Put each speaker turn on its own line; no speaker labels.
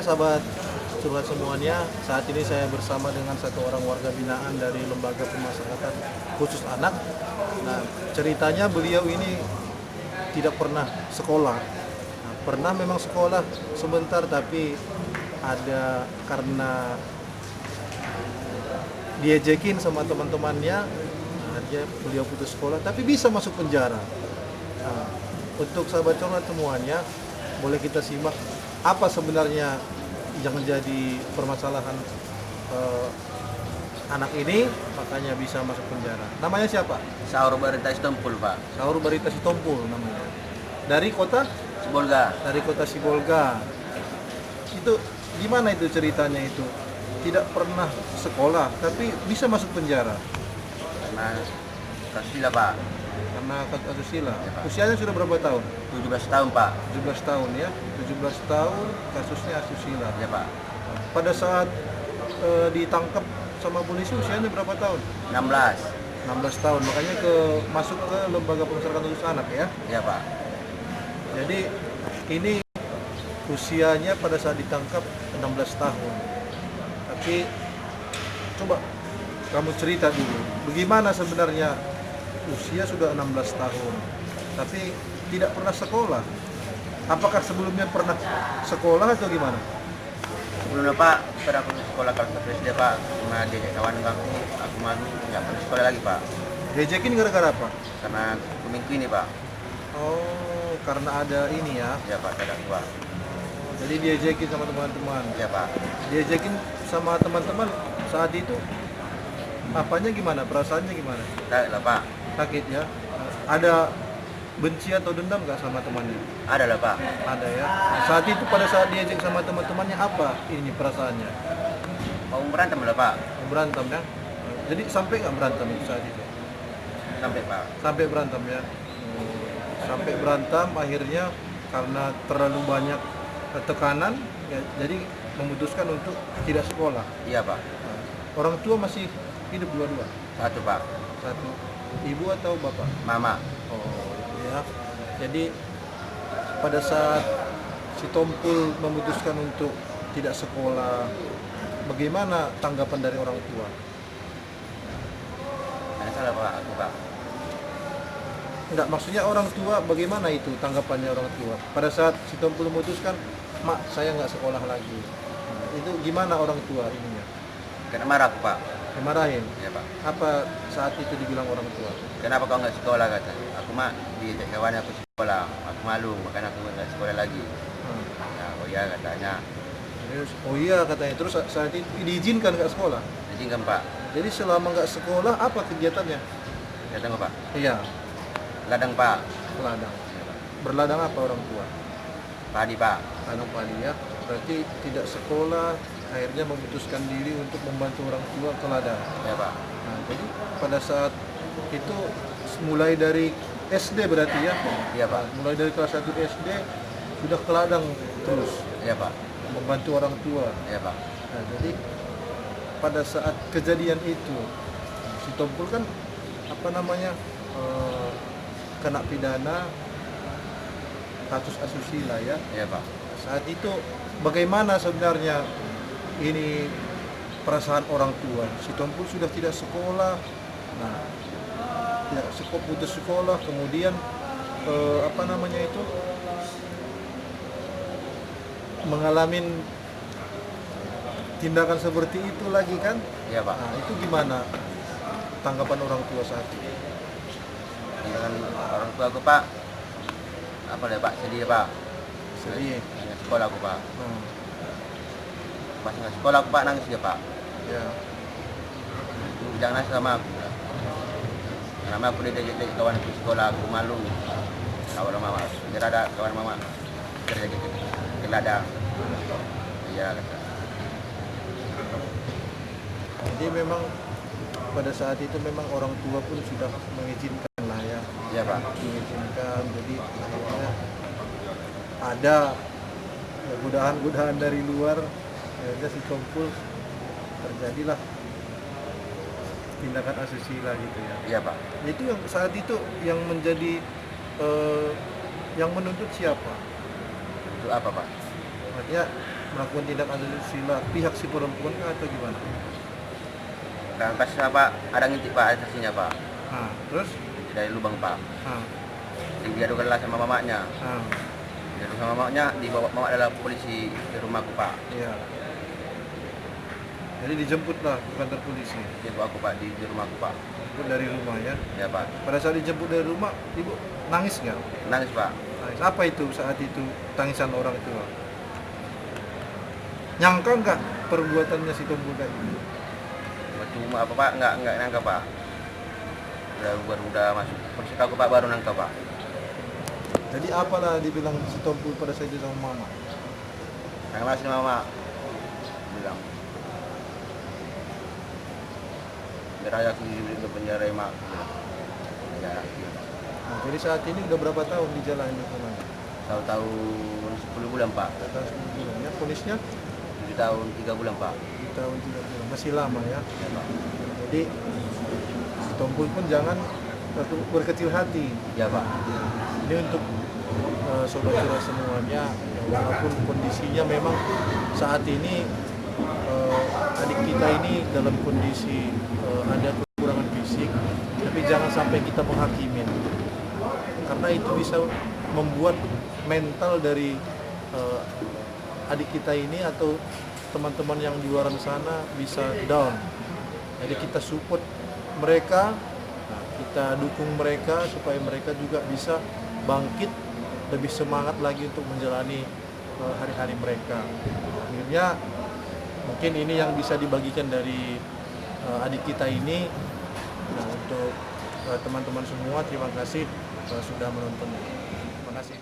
sahabat curhat semuanya, saat ini saya bersama dengan satu orang warga binaan dari lembaga pemasyarakatan khusus anak. Nah, ceritanya beliau ini tidak pernah sekolah. Nah, pernah memang sekolah sebentar, tapi ada karena diejekin sama teman-temannya, akhirnya beliau putus sekolah, tapi bisa masuk penjara. Nah, untuk sahabat curhat semuanya, boleh kita simak apa sebenarnya yang menjadi permasalahan anak ini, makanya bisa masuk penjara. Namanya siapa?
Saur Barita Istompul, Pak.
Saur Barita Sitompul namanya. Dari kota?
Sibolga.
Dari kota Sibolga. Itu gimana itu ceritanya itu? Tidak pernah sekolah, tapi bisa masuk penjara.
Karena kasusila, Pak.
Karena asusila.
Ya, Pak.
Usianya sudah berapa tahun?
17 tahun, Pak.
17 tahun ya. 17 tahun kasusnya asusila.
Ya, Pak.
Pada saat ditangkap sama polisi usianya berapa tahun?
16.
16 tahun. Makanya masuk ke lembaga pemasyarakatan khusus anak ya.
Ya, Pak.
Jadi ini usianya pada saat ditangkap 16 tahun. Tapi coba kamu cerita dulu, bagaimana sebenarnya usia sudah 16 tahun, tapi tidak pernah sekolah. Apakah sebelumnya pernah sekolah atau gimana?
Sebelumnya, Pak, pernah aku sekolah kelas 1 SD, Pak. Cuma diajak kawan aku malu, nggak pernah sekolah lagi, Pak.
Diajakin gara-gara apa?
Karena kumingku ini, Pak.
Oh, karena ada ini ya.
Ya, Pak, tidak tua.
Jadi diajakin sama teman-teman.
Ya, Pak.
Diajakin sama teman-teman saat itu apanya gimana? Perasaannya gimana?
Tidak lah, Pak.
Sakit ya? Ada benci atau dendam nggak sama temannya?
Ada lah, Pak.
Ada ya. Saat itu pada saat diajak sama teman-temannya apa ini perasaannya?
Mau berantem lah, Pak.
Berantem ya. Jadi sampai nggak berantem itu saat itu?
Sampai, Pak.
Sampai berantem ya. Sampai berantem akhirnya karena terlalu banyak tekanan ya, jadi memutuskan untuk tidak sekolah.
Iya, Pak.
Nah, orang tua masih hidup dua-dua?
Satu, Pak.
Satu. Ibu atau bapak?
Mama.
Oh ya. Jadi pada saat si Tompul memutuskan untuk tidak sekolah, bagaimana tanggapan dari orang tua?
Ada salah, Pak. Aku, Pak.
Enggak, maksudnya orang tua bagaimana itu tanggapannya orang tua? Pada saat si Tompul memutuskan, mak saya nggak sekolah lagi. Nah, itu gimana orang tua ininya?
Kena marah aku, Pak.
Dimarahin?
Ya, Pak.
Apa saat itu dibilang orang tua?
Kenapa kau nggak sekolah, kata? Aku mah diajak kawan aku sekolah. Aku malu, makanya aku nggak sekolah lagi.
Hmm.
Ya, oh iya katanya.
Terus, oh iya katanya. Terus saat itu diizinkan nggak sekolah?
Izinkan, Pak.
Jadi selama nggak sekolah apa kegiatannya?
Datang, Pak.
Iya,
Ladang, Pak.
ladang. Berladang apa orang tua?
Padi, Pak.
Ladang padi ya. Berarti tidak sekolah, akhirnya memutuskan diri untuk membantu orang tua ke ladang.
Ya, Pak.
Nah, jadi pada saat itu mulai dari SD berarti ya?
Iya, Pak.
Mulai dari kelas 1 SD sudah ke ladang terus
Ya, Pak.
membantu orang tua.
Ya, Pak.
Nah, jadi pada saat kejadian itu si Tompul kan apa namanya kena pidana kasus asusila ya.
Ya, Pak.
Saat itu bagaimana sebenarnya ini perasaan orang tua? Si Tompul sudah tidak sekolah, nah tidak putus sekolah, kemudian apa namanya itu mengalami tindakan seperti itu lagi kan?
Ya, Pak.
Nah, itu gimana tanggapan orang tua saat itu?
Dengan orang tua aku, Pak. Apa ya, Pak? Sedih, Pak.
Sedih.
Nggak sekolah aku, Pak.
Hmm,
Pas nggak sekolah aku, Pak, nangis dia, Pak.
ya.
Jangan nangis sama aku. Karena aku diajak kawan aku sekolah, aku malu. Kawan mama, kira ada kawan mama kerja ke ladang. Iya, kata.
Jadi memang pada saat itu memang orang tua pun sudah mengizinkan lah ya,
Iya, Pak.
mengizinkan. Jadi akhirnya ada godaan-godaan dari luar, akhirnya si Tompul terjadilah tindakan asusila gitu ya.
Iya, Pak.
Itu yang saat itu yang menjadi yang menuntut siapa?
Itu apa, Pak?
Artinya melakukan tindak asusila pihak si perempuan kah atau gimana?
Dan pas apa ada ngintip Pak saksinya Pak
Terus?
dari lubang Pak.
Ah,
Jadi diadukanlah sama mamanya.
ah,
Diadu sama mamanya dibawa mama adalah polisi di rumahku Pak.
iya. Jadi dijemputlah ke kantor polisi.
Jemput aku Pak di rumahku Pak.
Jemput dari rumah ya.
Ya Pak.
Pada saat dijemput dari rumah, ibu nangis nggak?
Nangis Pak.
Nangis. Apa itu saat itu tangisan orang itu? Pak? Nyangka nggak perbuatannya si Tompul kayak gitu?
Cuma apa Pak? Enggak nangka Pak. Udah masuk polisi aku Pak baru nangka Pak.
Jadi apalah dibilang si Tompul pada saat itu sama mama?
Nangis mama bilang. Biar aku di penjara Mak. Ya.
Nah, jadi saat ini udah berapa tahun dijalani hukumannya?
Tahu-tahu 10 bulan Pak.
Tahun 10 bulan ya. Ponisnya
7 tahun 3 bulan Pak.
di tahun 3 bulan. Masih lama ya.
Ya Pak.
Jadi si Tompul pun jangan berkecil hati.
Ya Pak.
Ini untuk sobat-sobat semuanya, walaupun kondisinya memang saat ini adik kita ini dalam kondisi ada kekurangan fisik, tapi jangan sampai kita menghakimin, karena itu bisa membuat mental dari adik kita ini atau teman-teman yang di luar sana bisa down. Jadi kita support mereka, kita dukung mereka supaya mereka juga bisa bangkit lebih semangat lagi untuk menjalani hari-hari mereka. Akhirnya mungkin ini yang bisa dibagikan dari adik kita ini. Nah, untuk teman-teman semua terima kasih sudah menonton. Terima kasih.